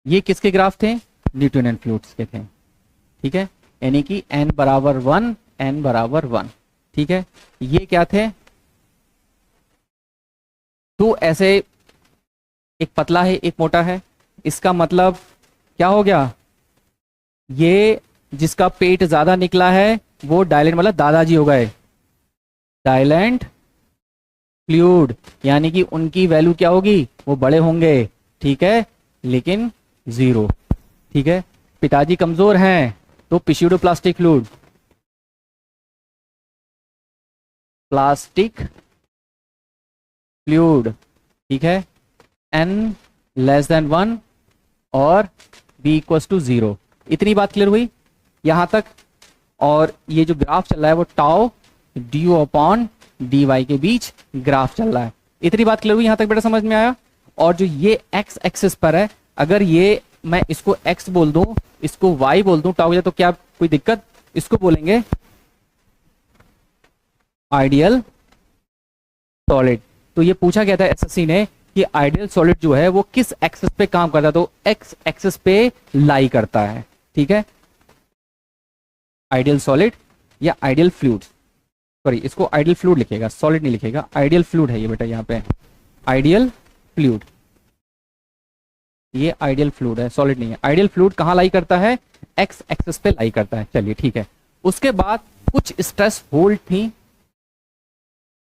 ये किसके ग्राफ थे? न्यूटोनियन फ्लूइड्स के थे, ठीक है, यानी कि n बराबर 1, n बराबर 1, ठीक है। ये क्या थे? तो ऐसे एक पतला है एक मोटा है, इसका मतलब क्या हो गया? ये जिसका पेट ज्यादा निकला है वो डायलेंट मतलब दादाजी हो गए, डायलेंट फ्लूइड, यानी कि उनकी वैल्यू क्या होगी? वो बड़े होंगे, ठीक है, लेकिन 0, ठीक है। पिताजी कमजोर हैं तो पिस्यूडोप्लास्टिक फ्लूइड, प्लास्टिक फ्लूइड, ठीक है, n लेस देन 1 और b इक्वल्स टू 0। इतनी बात क्लियर हुई यहां तक? और ये जो ग्राफ चल रहा है वो टाउ ड्यू अपॉन dy के बीच ग्राफ चल रहा है। इतनी बात क्लियर हुई यहां तक? बेटा समझ में आया? और जो ये x एक्सिस पर है, अगर ये मैं इसको x बोल दूं, इसको y बोल दूं, टाउ तो क्या कोई दिक्कत? इसको बोलेंगे आइडियल सॉलिड। तो ये पूछा गया था एसएससी ने कि आइडियल सॉलिड जो है वो किस एक्सिस पे काम करता है, तो x एक्सिस पे लाई करता है, ठीक है। आइडियल सॉलिड या आइडियल फ्लूइड, सॉरी इसको आइडियल फ्लूइड लिखेगा, सॉलिड नहीं लिखेगा, आइडियल फ्लूइड है ये बेटा, यहाँ पे आइडियल फ्लूइड, ये आइडियल फ्लूइड है, सॉलिड नहीं है। आइडियल फ्लूइड कहाँ लाई करता है? एक्स एक्सिस पे लाई करता है। चलिए ठीक है। उसके बाद कुछ स्ट्रेस होल्ड थी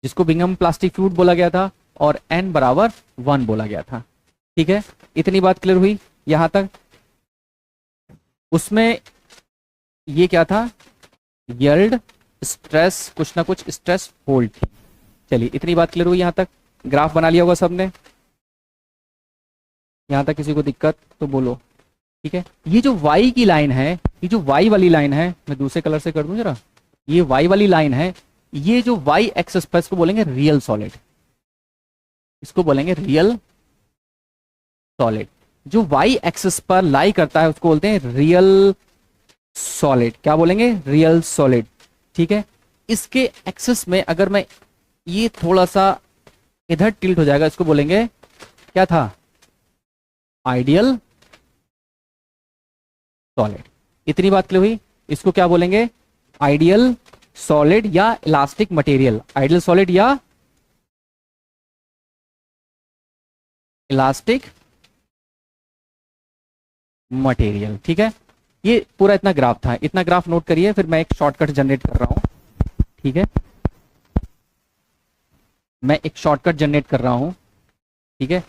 जिसको बिंगम प्लास्टिक फ्लूइड बोला गया था और n बराबर 1 बोला गया था, ठीक है। इतनी बात क्लियर हुई यहां तक? उसमें ये क्या था? यील्ड स्ट्रेस, कुछ ना कुछ स्ट्रेस होल्ड थी। चलिए इतनी बात क्लियर हुई यहां तक? ग्राफ बना लिया होगा सबने? यहां तक किसी को दिक्कत तो बोलो, ठीक है। ये जो y की लाइन है, ये जो y वाली लाइन है, मैं दूसरे कलर से कर दूं जरा, ये y वाली लाइन है, ये जो y एक्सिस पर इसको बोलेंगे रियल सॉलिड, इसको बोलेंगे रियल सॉलिड। जो y एक्सिस पर लाई करता है उसको बोलते हैं रियल सॉलिड। क्या बोलेंगे? रियल सॉलिड, ठीक है। इसके एक्सिस में अगर मैं ये थोड़ा सा इधर टिल्ट हो जाएगा, इसको बोलेंगे क्या था? Ideal solid. इतनी बात क्लियर हुई? इसको क्या बोलेंगे? आइडियल सॉलिड या इलास्टिक मटेरियल। आइडियल सॉलिड या इलास्टिक मटेरियल, ठीक है। ये पूरा इतना ग्राफ था, इतना ग्राफ नोट करिए, फिर मैं एक शॉर्टकट जनरेट कर रहा हूं, ठीक है। मैं एक शॉर्टकट जनरेट कर रहा हूं, ठीक है।